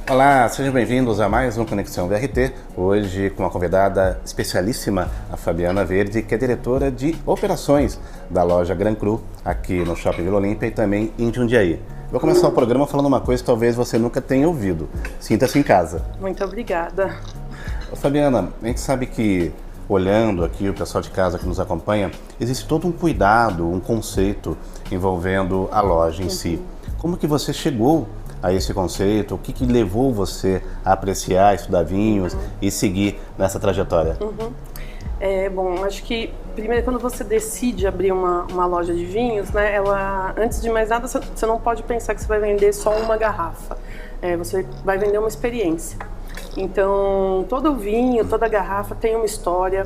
Olá, sejam bem-vindos a mais um Conexão VRT, hoje com uma convidada especialíssima, a Fabiana Verde, que é diretora de operações da loja Gran Cru, aqui no Shopping Vila Olímpia e também em Jundiaí. Vou começar o programa falando uma coisa que talvez você nunca tenha ouvido. Sinta-se em casa. Muito obrigada. Fabiana, a gente sabe que, olhando aqui o pessoal de casa que nos acompanha, existe todo um cuidado, um conceito envolvendo a loja em si. Como que você chegou a esse conceito? O que levou você a apreciar, estudar vinhos e seguir nessa trajetória? Bom, acho que primeiro quando você decide abrir uma loja de vinhos, né, antes de mais nada você não pode pensar que você vai vender só uma garrafa. Você vai vender uma experiência. Então, todo vinho, toda garrafa tem uma história,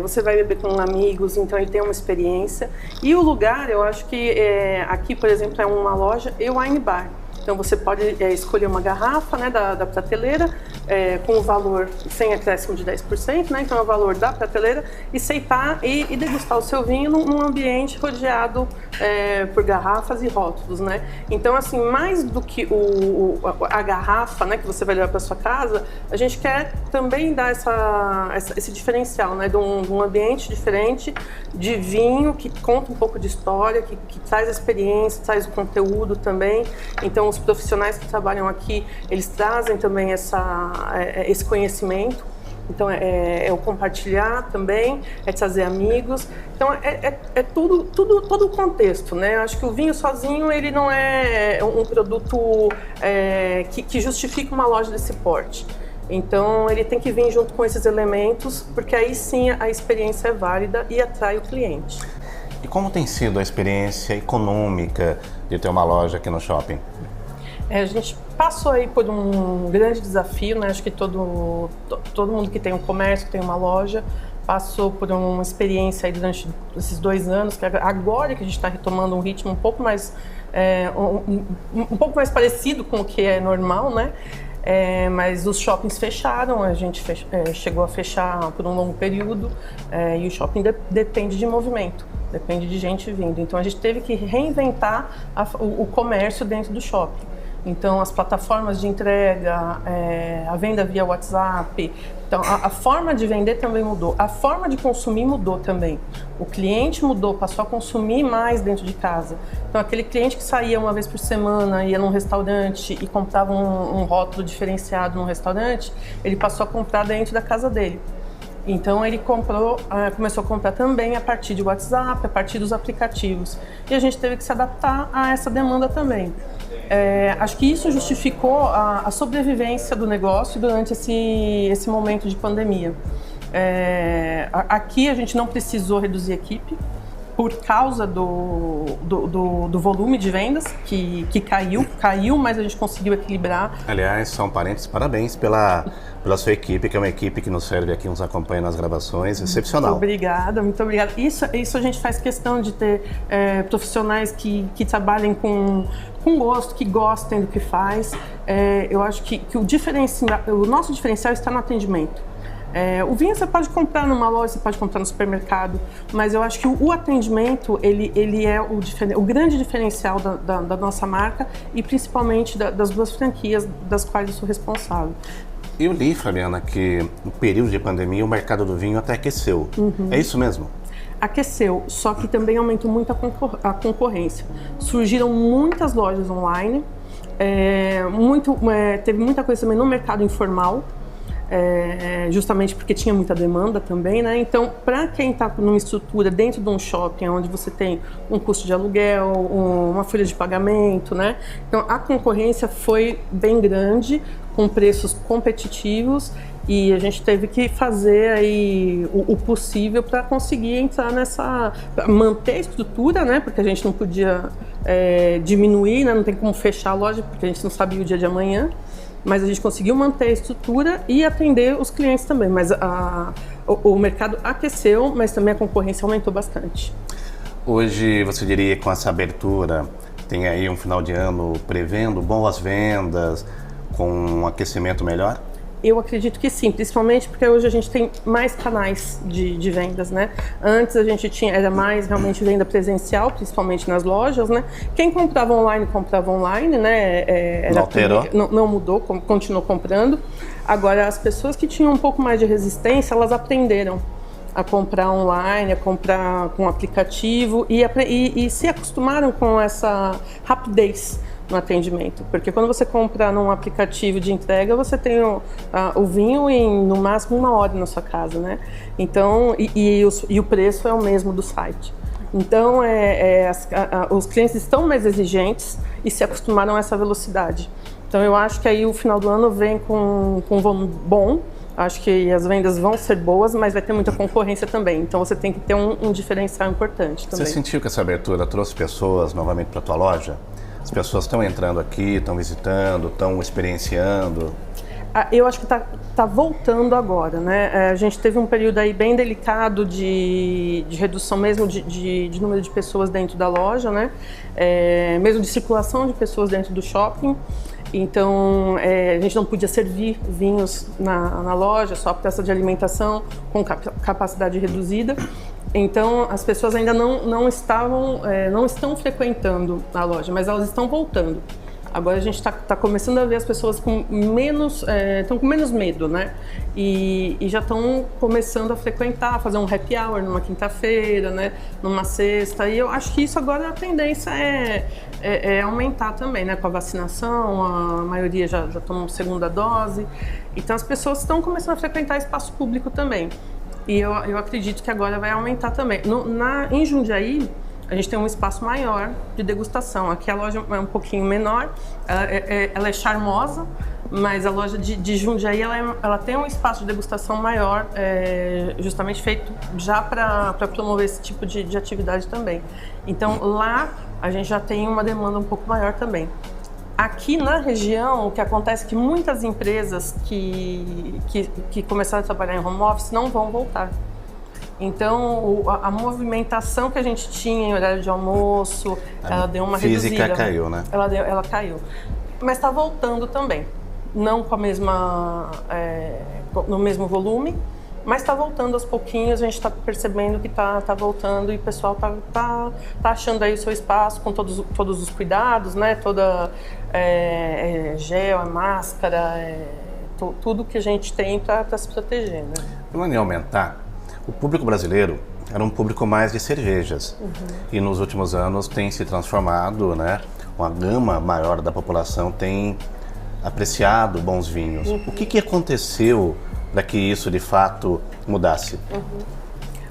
você vai beber com amigos, então ele tem uma experiência. E o lugar, eu acho que aqui, por exemplo, é uma loja e wine bar. Então você pode escolher uma garrafa, né, da prateleira com o valor sem acréscimo de 10%, né, então é o valor da prateleira, e sentar e degustar o seu vinho num ambiente rodeado por garrafas e rótulos, né. Então, assim, mais do que a garrafa, né, que você vai levar para sua casa, a gente quer também dar esse diferencial, né, de um ambiente diferente de vinho que conta um pouco de história, que traz a experiência, traz o conteúdo também. Então, os profissionais que trabalham aqui, eles trazem também esse conhecimento. Então, é o compartilhar também, é trazer amigos. Então, todo o contexto, né? Eu acho que o vinho sozinho, ele não é um produto que justifica uma loja desse porte. Então, ele tem que vir junto com esses elementos, porque aí sim a experiência é válida e atrai o cliente. E como tem sido a experiência econômica de ter uma loja aqui no shopping? A gente passou aí por um grande desafio, né? Acho que todo mundo que tem um comércio, tem uma loja, passou por uma experiência aí durante esses 2 anos, que agora que a gente está retomando um ritmo um pouco mais parecido com o que é normal, né? Mas os shoppings fecharam, a gente chegou a fechar por um longo período, e o shopping depende de movimento, depende de gente vindo. Então a gente teve que reinventar o comércio dentro do shopping. Então, as plataformas de entrega, a venda via WhatsApp. Então, a forma de vender também mudou. A forma de consumir mudou também. O cliente mudou, passou a consumir mais dentro de casa. Então, aquele cliente que saía uma vez por semana, ia num restaurante e comprava um rótulo diferenciado num restaurante, ele passou a comprar dentro da casa dele. Então ele começou a comprar também a partir de WhatsApp, a partir dos aplicativos. E a gente teve que se adaptar a essa demanda também. Acho que isso justificou a sobrevivência do negócio durante esse momento de pandemia. Aqui a gente não precisou reduzir a equipe por causa do volume de vendas que caiu, mas a gente conseguiu equilibrar. Aliás, são parentes, parabéns pela sua equipe, que é uma equipe que nos serve aqui, nos acompanha nas gravações, excepcional. Muito obrigada. Isso a gente faz questão de ter profissionais que trabalhem com gosto, que gostem do que faz. Eu acho que o nosso diferencial está no atendimento. O vinho você pode comprar numa loja, você pode comprar no supermercado, mas eu acho que o atendimento, ele é o grande diferencial da nossa marca e principalmente das 2 franquias das quais eu sou responsável. Eu li, Fabiana, que no período de pandemia o mercado do vinho até aqueceu. É isso mesmo? Aqueceu, só que também aumentou muito a concorrência. Surgiram muitas lojas online, teve muita coisa também no mercado informal, justamente porque tinha muita demanda também, né? Então, para quem está numa estrutura dentro de um shopping, onde você tem um custo de aluguel, uma folha de pagamento, né? Então, a concorrência foi bem grande, com preços competitivos, e a gente teve que fazer aí o possível para conseguir entrar manter a estrutura, né? Porque a gente não podia diminuir, né? Não tem como fechar a loja, porque a gente não sabia o dia de amanhã. Mas a gente conseguiu manter a estrutura e atender os clientes também. Mas o mercado aqueceu, mas também a concorrência aumentou bastante. Hoje, você diria que com essa abertura, tem aí um final de ano prevendo boas vendas, com um aquecimento melhor? Eu acredito que sim, principalmente porque hoje a gente tem mais canais de vendas, né? Antes a gente era mais realmente venda presencial, principalmente nas lojas, né? Quem comprava online, né? Não alterou? Não mudou, continuou comprando. Agora, as pessoas que tinham um pouco mais de resistência, elas aprenderam a comprar online, a comprar com aplicativo e se acostumaram com essa rapidez no atendimento, porque quando você compra num aplicativo de entrega, você tem o vinho em no máximo 1 hora na sua casa, né? Então, o preço é o mesmo do site. Então, os clientes estão mais exigentes e se acostumaram a essa velocidade. Então, eu acho que aí o final do ano vem com um volume bom. Acho que as vendas vão ser boas, mas vai ter muita concorrência também. Então, você tem que ter um diferencial importante também. Você sentiu que essa abertura trouxe pessoas novamente para a tua loja? As pessoas estão entrando aqui, estão visitando, estão experienciando? Eu acho que tá voltando agora, né? A gente teve um período aí bem delicado de redução mesmo de número de pessoas dentro da loja, né? Mesmo de circulação de pessoas dentro do shopping. Então, a gente não podia servir vinhos na loja, só praça de alimentação com capacidade reduzida. Então, as pessoas ainda não estão frequentando a loja, mas elas estão voltando. Agora a gente está começando a ver as pessoas com estão com menos medo, né? E já estão começando a frequentar, fazer um happy hour numa quinta-feira, né? Numa sexta. E eu acho que isso agora a tendência é aumentar também, né? Com a vacinação, a maioria já tomou segunda dose. Então as pessoas estão começando a frequentar espaço público também. E eu acredito que agora vai aumentar também. Em Jundiaí, a gente tem um espaço maior de degustação. Aqui a loja é um pouquinho menor, ela é charmosa, mas a loja de Jundiaí ela tem um espaço de degustação maior, justamente feito já para promover esse tipo de atividade também. Então lá a gente já tem uma demanda um pouco maior também. Aqui na região, o que acontece é que muitas empresas que começaram a trabalhar em home office não vão voltar. Então, a movimentação que a gente tinha em horário de almoço, ela deu uma reduzida. A física caiu, né? Ela caiu. Mas está voltando também. Não com a no mesmo volume, mas está voltando aos pouquinhos. A gente está percebendo que está voltando e o pessoal tá achando aí o seu espaço com todos os cuidados, né? Toda gel, máscara, tudo que a gente tem para se proteger, né? Falando em aumentar, o público brasileiro era um público mais de cervejas. E nos últimos anos tem se transformado, né? Uma gama maior da população tem apreciado bons vinhos. O que aconteceu para que isso de fato mudasse?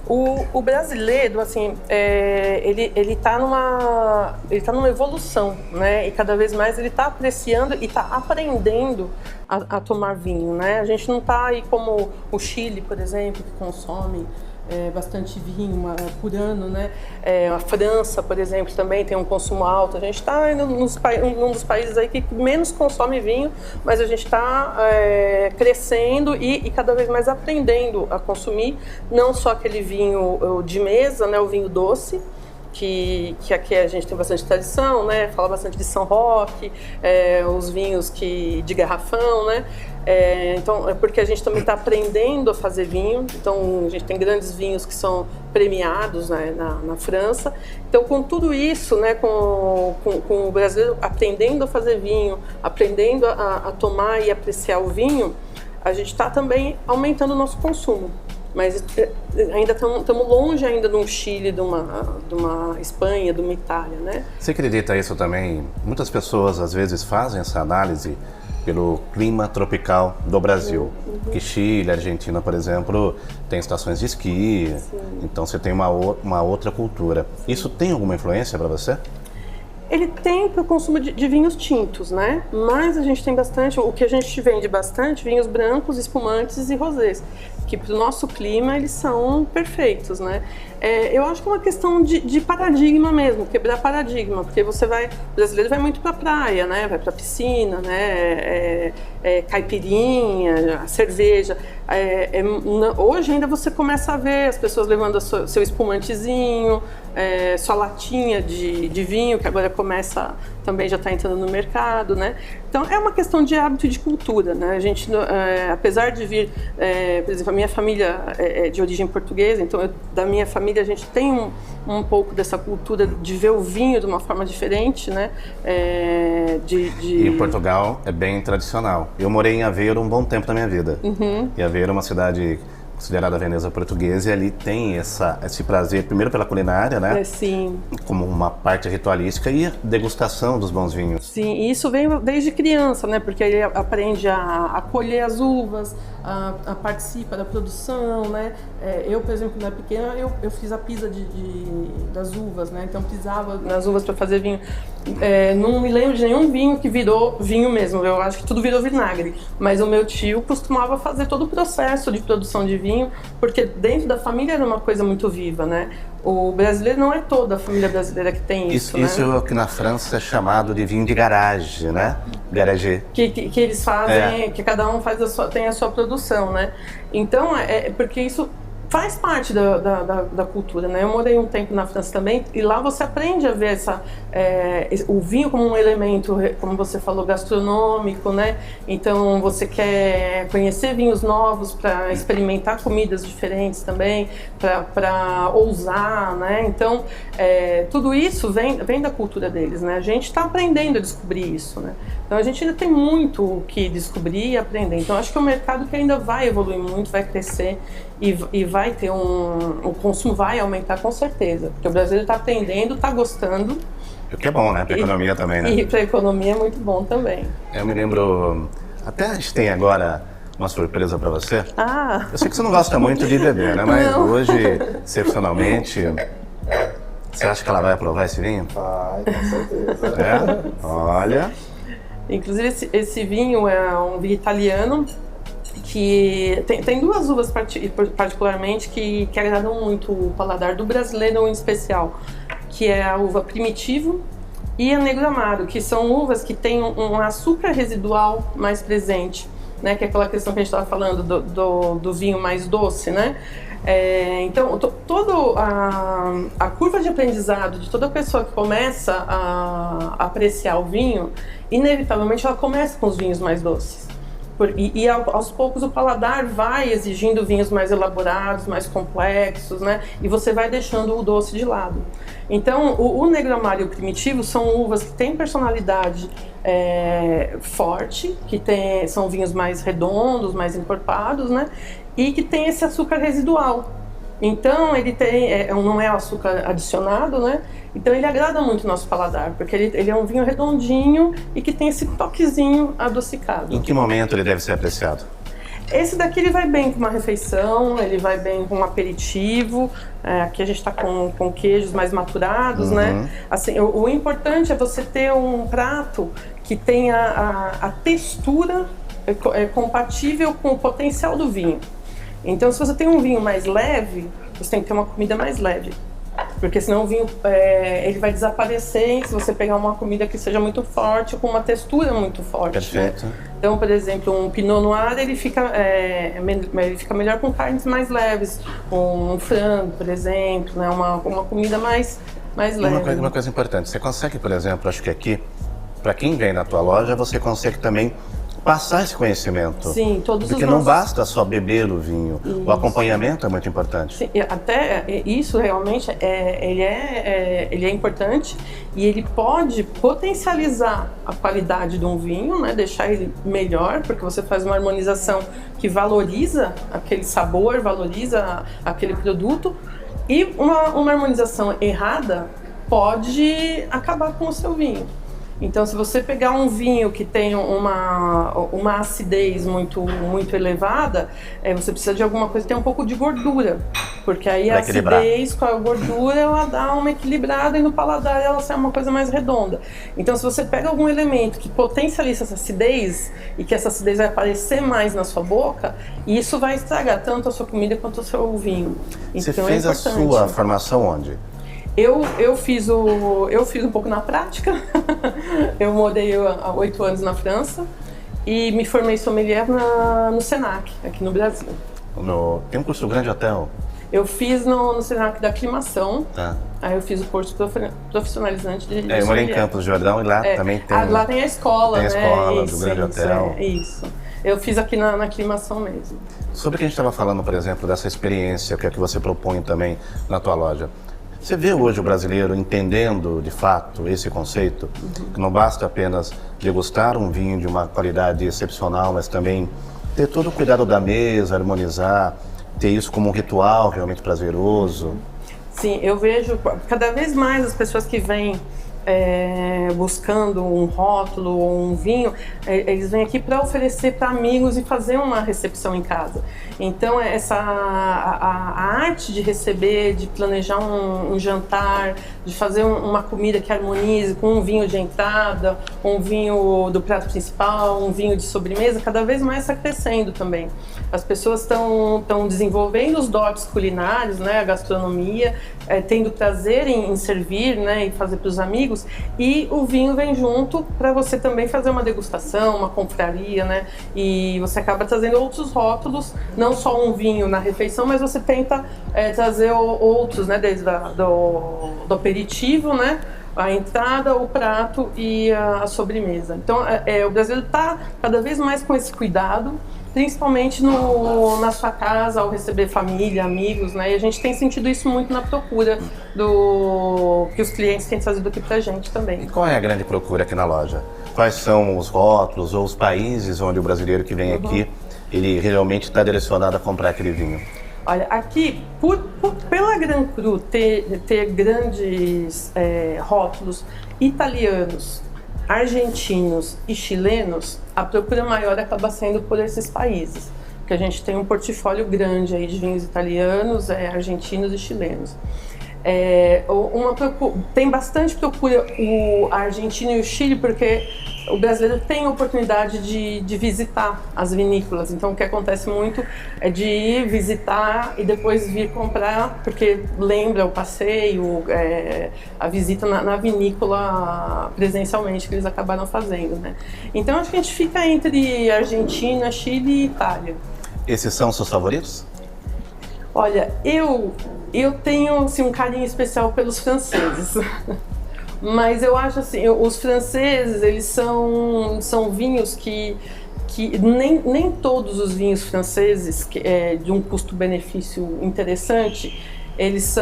O brasileiro, assim, ele tá numa evolução, né? E cada vez mais ele está apreciando e está aprendendo a tomar vinho, né? A gente não está aí como o Chile, por exemplo, que consome bastante vinho por ano, né? A França, por exemplo, também tem um consumo alto. A gente está num dos países aí que menos consome vinho, mas a gente está crescendo e cada vez mais aprendendo a consumir não só aquele vinho de mesa, né? O vinho doce, que aqui a gente tem bastante tradição, né? Fala bastante de São Roque, os vinhos de garrafão, né? Então, é porque a gente também está aprendendo a fazer vinho. Então, a gente tem grandes vinhos que são premiados, né, na França. Então, com tudo isso, né, com o brasileiro aprendendo a fazer vinho, aprendendo a tomar e apreciar o vinho, a gente está também aumentando o nosso consumo. Mas ainda estamos longe ainda de um Chile, de uma Espanha, de uma Itália, né? Você acredita isso também? Muitas pessoas às vezes fazem essa análise pelo clima tropical do Brasil. Que Chile, Argentina, por exemplo, tem estações de esqui. Sim. Então você tem uma outra cultura. Isso tem alguma influência para você? Ele tem para o consumo de vinhos tintos, né? Mas a gente tem bastante, o que a gente vende bastante, vinhos brancos, espumantes e rosés, que para o nosso clima eles são perfeitos, né? Eu acho que é uma questão de paradigma mesmo, quebrar paradigma, porque o brasileiro vai muito para a praia, né? Vai para a piscina, né? Caipirinha, cerveja. Hoje ainda você começa a ver as pessoas levando seu espumantezinho, sua latinha de vinho, que agora também já está entrando no mercado, né? Então é uma questão de hábito e de cultura, né? A gente, apesar de vir, por exemplo, a minha família é de origem portuguesa, então da minha família a gente tem um pouco dessa cultura de ver o vinho de uma forma diferente, né? E em Portugal é bem tradicional. Eu morei em Aveiro um bom tempo da minha vida. E Aveiro é uma cidade considerada a Veneza portuguesa, e ali tem esse prazer, primeiro pela culinária, né? Sim. Como uma parte ritualística, e a degustação dos bons vinhos. Sim, e isso vem desde criança, né? Porque ele aprende a colher as uvas, a participa da produção, né? Eu, por exemplo, quando era pequena, eu fiz a pisa das uvas, né? Então pisava nas uvas para fazer vinho. Não me lembro de nenhum vinho que virou vinho mesmo, eu acho que tudo virou vinagre. Mas o meu tio costumava fazer todo o processo de produção de vinho, porque dentro da família era uma coisa muito viva, né? O brasileiro não é toda a família brasileira que tem isso, né? Isso é o que na França é chamado de vinho de garagem, né? Garagem. Que eles fazem, que cada um tem a sua produção, né? Então, porque isso faz parte da cultura, né? Eu morei um tempo na França também, e lá você aprende a ver o vinho como um elemento, como você falou, gastronômico, né? Então você quer conhecer vinhos novos para experimentar comidas diferentes também, para ousar, né? Então tudo isso vem da cultura deles, né? A gente está aprendendo a descobrir isso, né? Então a gente ainda tem muito o que descobrir e aprender. Então acho que é um mercado que ainda vai evoluir muito, vai crescer e vai ter o consumo vai aumentar com certeza, porque o brasileiro está aprendendo, está gostando. O que é bom, né? Para a economia também, né? E para a economia é muito bom também. Eu me lembro, até a gente tem agora uma surpresa para você. Eu sei que você não gosta muito de beber, né? Mas não. Hoje, excepcionalmente, você acha que ela vai aprovar esse vinho? Vai, com certeza. Olha. Inclusive esse vinho é um vinho italiano que tem duas uvas particularmente que agradam muito o paladar do brasileiro em especial, que é a uva Primitivo e a Negro Amaro, que são uvas que têm um açúcar residual mais presente, né? Que é aquela questão que a gente estava falando do vinho mais doce, né? Então, toda a curva de aprendizado de toda pessoa que começa a apreciar o vinho, inevitavelmente ela começa com os vinhos mais doces. E aos poucos o paladar vai exigindo vinhos mais elaborados, mais complexos, né? E você vai deixando o doce de lado. Então, o Negro Amaro e o Primitivo são uvas que têm personalidade forte, são vinhos mais redondos, mais encorpados, né? E que tem esse açúcar residual. Então, ele não é açúcar adicionado, né? Então, ele agrada muito o nosso paladar, porque ele é um vinho redondinho e que tem esse toquezinho adocicado. Em que momento ele deve ser apreciado? Esse daqui ele vai bem com uma refeição, ele vai bem com um aperitivo. Aqui a gente está com queijos mais maturados, né? Assim, o importante é você ter um prato que tenha a textura compatível com o potencial do vinho. Então, se você tem um vinho mais leve, você tem que ter uma comida mais leve. Porque senão o vinho ele vai desaparecer se você pegar uma comida que seja muito forte, com uma textura muito forte. Perfeito. Né? Então, por exemplo, um Pinot Noir, ele fica melhor com carnes mais leves, com um frango, por exemplo, né? Uma comida mais leve. Uma coisa importante, você consegue, por exemplo, acho que aqui, para quem vem na tua loja, você consegue também passar esse conhecimento. Sim, todos porque os não nossos... basta só beber o vinho. Isso. O acompanhamento é muito importante. Sim, até isso realmente ele é importante, e ele pode potencializar a qualidade de um vinho, né? Deixar ele melhor, porque você faz uma harmonização que valoriza aquele sabor, valoriza aquele produto, e uma harmonização errada pode acabar com o seu vinho. Então, se você pegar um vinho que tem uma acidez muito elevada, você precisa de alguma coisa que tenha um pouco de gordura. Porque aí a acidez com a gordura, ela dá uma equilibrada, e no paladar ela sai uma coisa mais redonda. Então, se você pega algum elemento que potencializa essa acidez, e que essa acidez vai aparecer mais na sua boca, isso vai estragar tanto a sua comida quanto o seu vinho. Você fez a sua formação onde? Eu fiz um pouco na prática. Eu morei há 8 anos na França, e me formei sommelier no Senac, aqui no Brasil. Tem um curso do Grande Hotel? Eu fiz no Senac da Aclimação, Tá. aí eu fiz o curso profissionalizante de Eu morei em sommelier. Campos do Jordão e lá também tem... Lá tem a escola, tem a né? escola Isso, do Grande isso, Hotel. Isso. Eu fiz aqui na Aclimação mesmo. Sobre o que a gente estava falando, por exemplo, dessa experiência que é que você propõe também na tua loja. Você vê hoje o brasileiro entendendo, de fato, esse conceito? Que não basta apenas degustar um vinho de uma qualidade excepcional, mas também ter todo o cuidado da mesa, harmonizar, ter isso como um ritual realmente prazeroso. Sim, eu vejo cada vez mais as pessoas que vêm buscando um rótulo ou um vinho, eles vêm aqui para oferecer para amigos e fazer uma recepção em casa. Então a arte de receber, de planejar um jantar, de fazer uma comida que harmonize com um vinho de entrada, um vinho do prato principal, um vinho de sobremesa, cada vez mais está crescendo também. As pessoas estão desenvolvendo os dotes culinários, né, a gastronomia, tendo prazer em servir, né, e fazer para os amigos, e o vinho vem junto para você também fazer uma degustação, uma confraria, né, e você acaba trazendo outros rótulos, não só um vinho na refeição, mas você tenta trazer outros, né, desde do aperitivo, né, a entrada, o prato e a sobremesa. Então o brasileiro está cada vez mais com esse cuidado, principalmente na sua casa, ao receber família, amigos, né? E a gente tem sentido isso muito na procura que os clientes têm trazido aqui pra gente também. E qual é a grande procura aqui na loja? Quais são os rótulos ou os países onde o brasileiro que vem aqui, ele realmente está direcionado a comprar aquele vinho? Olha, aqui, pela Gran Cru ter grandes rótulos italianos, argentinos e chilenos, a procura maior acaba sendo por esses países, porque a gente tem um portfólio grande aí de vinhos italianos, argentinos e chilenos. Tem bastante procura o Argentina e o Chile, porque o brasileiro tem a oportunidade de visitar as vinícolas. Então o que acontece muito é de ir visitar e depois vir comprar, porque lembra o passeio, a visita na vinícola presencialmente que eles acabaram fazendo, né? Então acho que a gente fica entre Argentina, Chile e Itália. Esses são os seus favoritos? Olha, eu tenho assim, um carinho especial pelos franceses. Mas eu acho assim, os franceses, eles são vinhos que nem todos os vinhos franceses de um custo-benefício interessante, eles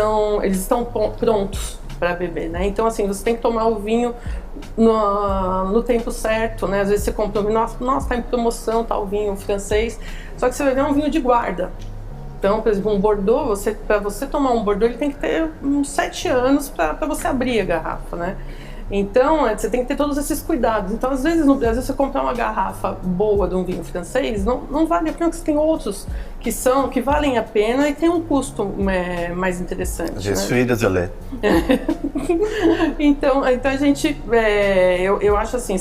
estão prontos para beber, né? Então assim, você tem que tomar o vinho no tempo certo, né? Às vezes você compra um vinho, nossa, tá em promoção, tá o vinho francês, só que você vai ver um vinho de guarda. Então, por exemplo, um Bordeaux, para você tomar um Bordeaux, ele tem que ter uns 7 anos para você abrir a garrafa, né? Então, você tem que ter todos esses cuidados. Então, às vezes, no Brasil, você comprar uma garrafa boa de um vinho francês, não vale a pena, porque você tem outros que valem a pena e tem um custo mais interessante. Je suis désolé. Então a gente, eu acho assim,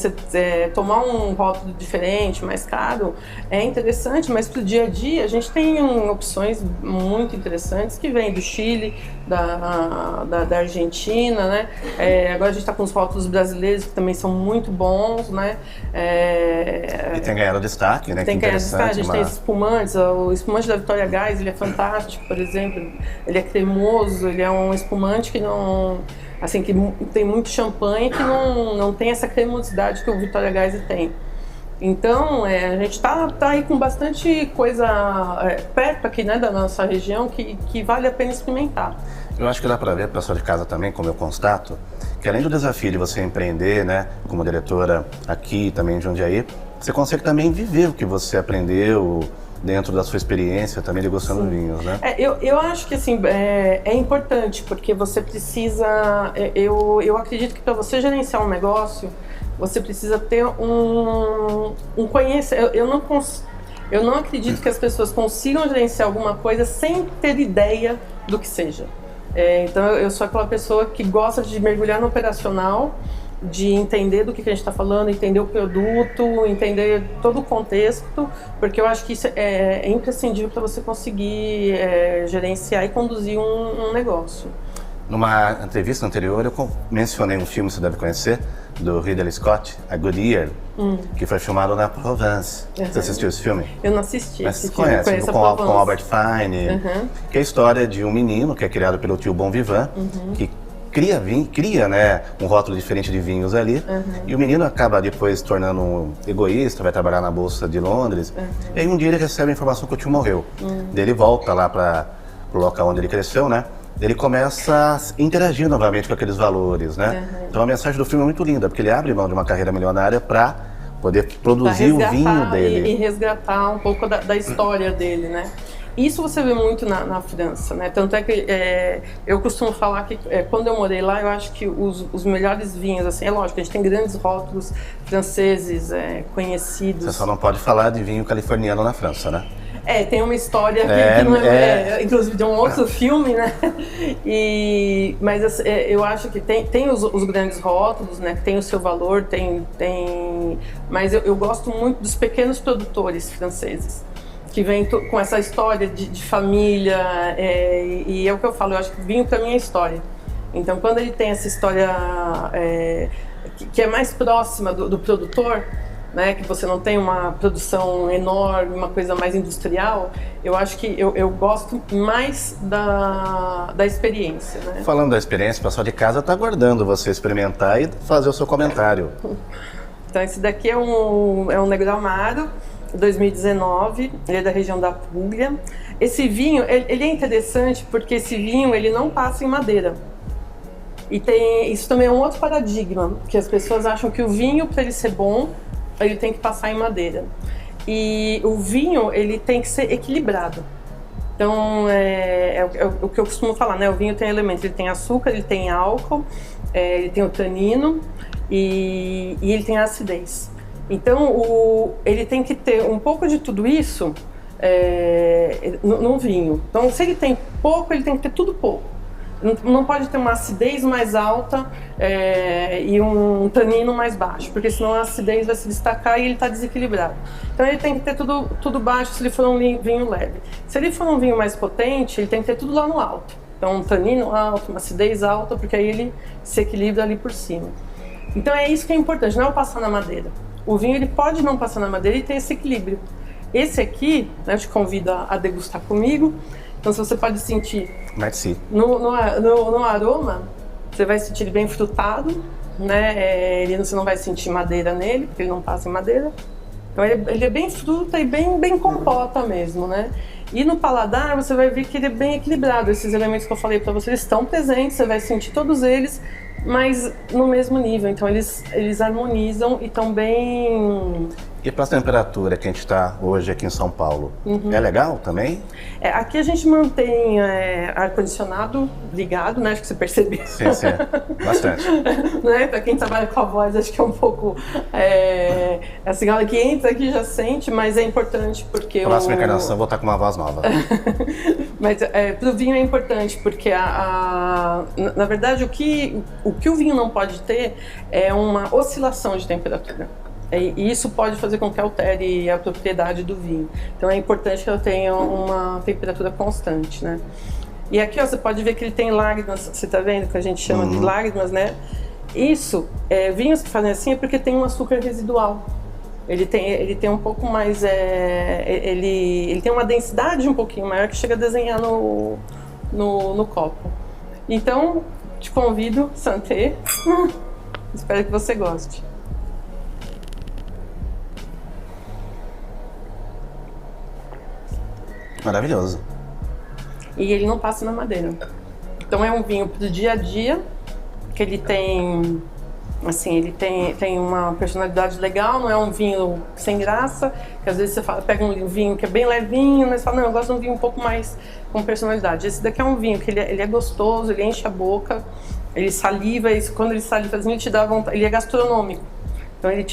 tomar um rótulo diferente, mais caro, é interessante, mas para o dia a dia a gente tem opções muito interessantes que vêm do Chile, da Argentina, né? Agora a gente está com os rótulos brasileiros que também são muito bons, né? E tem ganhado destaque, né? Tem ganhado destaque, a gente tem espumantes, o espumante da Vitória Gás, ele é fantástico, por exemplo, ele é cremoso, ele é um espumante que não... Assim, que tem muito champanhe que não tem essa cremosidade que o Vitória Gás tem. Então, a gente tá aí com bastante coisa perto aqui, né, da nossa região que vale a pena experimentar. Eu acho que dá para ver, pessoal de casa também, como eu constato, que além do desafio de você empreender, né, como diretora aqui também em Jundiaí, você consegue também viver o que você aprendeu dentro da sua experiência, também degustando vinhos, né? Eu acho que assim, é importante, porque você precisa... Eu acredito que para você gerenciar um negócio, você precisa ter um conhecimento. Eu não acredito que as pessoas consigam gerenciar alguma coisa sem ter ideia do que seja. Então eu sou aquela pessoa que gosta de mergulhar no operacional, de entender do que a gente está falando, entender o produto, entender todo o contexto, porque eu acho que isso é imprescindível para você conseguir gerenciar e conduzir um negócio. Numa entrevista anterior, eu mencionei um filme que você deve conhecer, do Ridley Scott, A Good Year, que foi filmado na Provence. Você assistiu esse filme? Eu não assisti. Mas você conhece, com Albert Finney, que é a história de um menino que é criado pelo tio Bon Vivant, que cria um rótulo diferente de vinhos ali, e o menino acaba depois se tornando um egoísta, vai trabalhar na Bolsa de Londres, e aí um dia ele recebe a informação que o tio morreu. Daí ele volta lá para o local onde ele cresceu, né? Ele começa a interagir novamente com aqueles valores, né? Então a mensagem do filme é muito linda, porque ele abre mão de uma carreira milionária para poder produzir o vinho dele. E resgatar um pouco da história dele, né? Isso você vê muito na França, né? Tanto é que eu costumo falar que quando eu morei lá, eu acho que os melhores vinhos, assim, é lógico, a gente tem grandes rótulos franceses conhecidos. Você só não pode falar de vinho californiano na França, né? Tem uma história que não inclusive de um outro filme, né? Mas eu acho que tem os grandes rótulos, né? Que tem o seu valor, mas eu gosto muito dos pequenos produtores franceses, que vem com essa história de família, e é o que eu falo, eu acho que vinho para mim é história. Então quando ele tem essa história que é mais próxima do produtor, né, que você não tem uma produção enorme, uma coisa mais industrial, eu acho que eu gosto mais da experiência, né? Falando da experiência, o pessoal de casa está aguardando você experimentar e fazer o seu comentário. Então esse daqui é um Negro Amaro, 2019, ele é da região da Puglia. Esse vinho, ele é interessante porque esse vinho ele não passa em madeira. E isso também é um outro paradigma, que as pessoas acham que o vinho, para ele ser bom, ele tem que passar em madeira. E o vinho, ele tem que ser equilibrado. Então, é o que eu costumo falar, né? O vinho tem elementos, ele tem açúcar, ele tem álcool, ele tem o tanino e ele tem a acidez. Então, ele tem que ter um pouco de tudo isso no vinho. Então, se ele tem pouco, ele tem que ter tudo pouco. Não pode ter uma acidez mais alta e um tanino mais baixo, porque senão a acidez vai se destacar e ele está desequilibrado. Então ele tem que ter tudo baixo se ele for um vinho leve. Se ele for um vinho mais potente, ele tem que ter tudo lá no alto. Então um tanino alto, uma acidez alta, porque aí ele se equilibra ali por cima. Então é isso que é importante, não é o passar na madeira. O vinho ele pode não passar na madeira e ter esse equilíbrio. Esse aqui, né, eu te convido a degustar comigo. Então, se você pode sentir no aroma, você vai sentir ele bem frutado, né? Você não vai sentir madeira nele, porque ele não passa em madeira. Então, ele é bem fruta e bem compota mesmo, né? E no paladar, você vai ver que ele é bem equilibrado. Esses elementos que eu falei para você, eles estão presentes, você vai sentir todos eles, mas no mesmo nível. Então, eles harmonizam e estão bem... E para a temperatura que a gente está hoje aqui em São Paulo, é legal também? Aqui a gente mantém ar-condicionado ligado, né? Acho que você percebeu. Sim, bastante. Né? Para quem trabalha com a voz, acho que é um pouco... assim, hora que entra aqui já sente, mas é importante porque... Próxima encarnação eu vou estar com uma voz nova. Mas para o vinho é importante, porque na verdade o que o vinho não pode ter é uma oscilação de temperatura. E isso pode fazer com que altere a propriedade do vinho. Então é importante que ela tenha uma temperatura constante, né? E aqui você pode ver que ele tem lágrimas, você tá vendo que a gente chama de lágrimas, né? Isso, vinhos que fazem assim é porque tem um açúcar residual. Ele tem um pouco mais, ele tem uma densidade um pouquinho maior que chega a desenhar no copo. Então, te convido, Santé, espero que você goste. Maravilhoso. E ele não passa na madeira. Então é um vinho pro dia a dia, que ele tem, assim, ele tem uma personalidade legal, não é um vinho sem graça, que às vezes você pega um vinho que é bem levinho, mas fala, não, eu gosto de um vinho um pouco mais com personalidade. Esse daqui é um vinho que ele é gostoso, ele enche a boca, ele saliva, e quando ele saliva, ele te dá vontade, ele é gastronômico. Então ele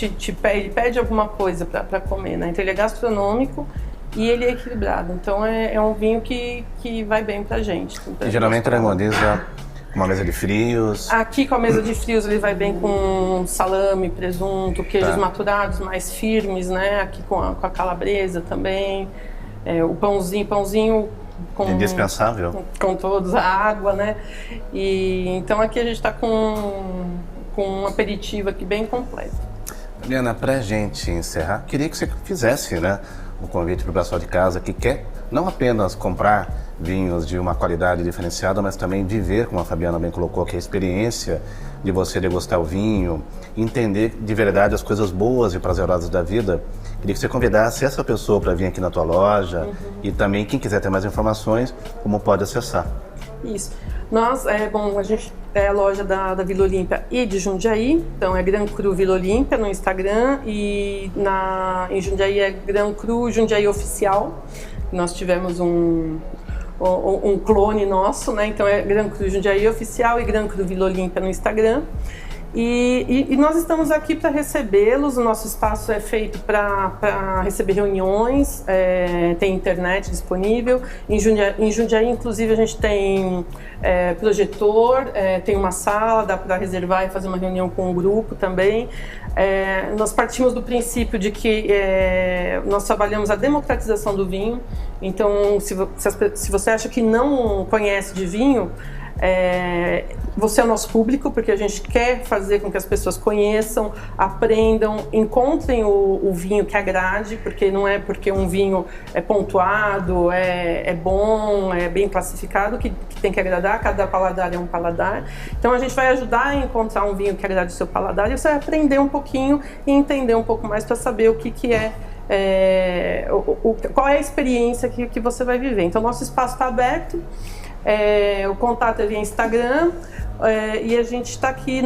ele pede alguma coisa para comer, né? Então ele é gastronômico, e ele é equilibrado, então é um vinho que vai bem pra gente. E geralmente ele harmoniza com uma mesa de frios. Aqui com a mesa de frios ele vai bem com salame, presunto, queijos maturados mais firmes, né? Aqui com a calabresa também, o pãozinho Indispensável. Com todos, a água, né? E então aqui a gente está com um aperitivo aqui bem completo. Fabiana, pra gente encerrar, queria que você fizesse, né, um convite para o pessoal de casa que quer não apenas comprar vinhos de uma qualidade diferenciada, mas também viver, como a Fabiana bem colocou, que é a experiência de você degustar o vinho, entender de verdade as coisas boas e prazerosas da vida. Queria que você convidasse essa pessoa para vir aqui na tua loja e também quem quiser ter mais informações, como pode acessar. Isso. Nós, a gente é a loja da Vila Olímpia e de Jundiaí, então é Gran Cru Vila Olímpia no Instagram e em Jundiaí é Gran Cru Jundiaí Oficial. Nós tivemos um clone nosso, né? Então é Gran Cru Jundiaí Oficial e Gran Cru Vila Olímpia no Instagram. E nós estamos aqui para recebê-los. O nosso espaço é feito para receber reuniões, tem internet disponível. Em Jundiaí, inclusive, a gente tem projetor, tem uma sala, dá para reservar e fazer uma reunião com um grupo também. Nós partimos do princípio de que nós trabalhamos a democratização do vinho. Então, se você acha que não conhece de vinho, você é o nosso público, porque a gente quer fazer com que as pessoas conheçam, aprendam, encontrem o vinho que agrade, porque não é porque um vinho é pontuado, é bom, é bem classificado que tem que agradar. Cada paladar é um paladar. Então a gente vai ajudar a encontrar um vinho que agrade o seu paladar e você vai aprender um pouquinho e entender um pouco mais para saber o que qual é a experiência que você vai viver. Então nosso espaço está aberto. O contato é via Instagram e a gente está aqui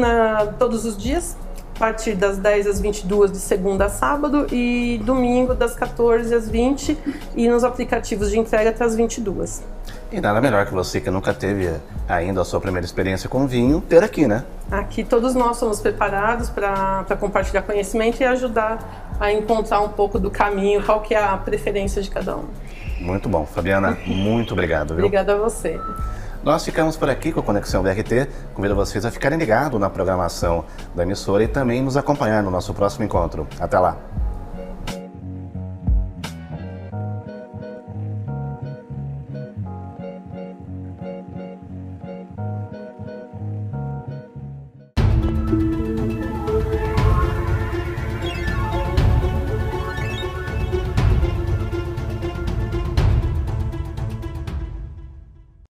todos os dias, a partir das 10 às 22 de segunda a sábado e domingo das 14 às 20 e nos aplicativos de entrega até às 22. E nada melhor que você que nunca teve ainda a sua primeira experiência com vinho, ter aqui, né? Aqui todos nós somos preparados para compartilhar conhecimento e ajudar a encontrar um pouco do caminho, qual que é a preferência de cada um. Muito bom. Fabiana, muito obrigado, viu? Obrigada a você. Nós ficamos por aqui com a Conexão BRT. Convido vocês a ficarem ligados na programação da emissora e também nos acompanhar no nosso próximo encontro. Até lá!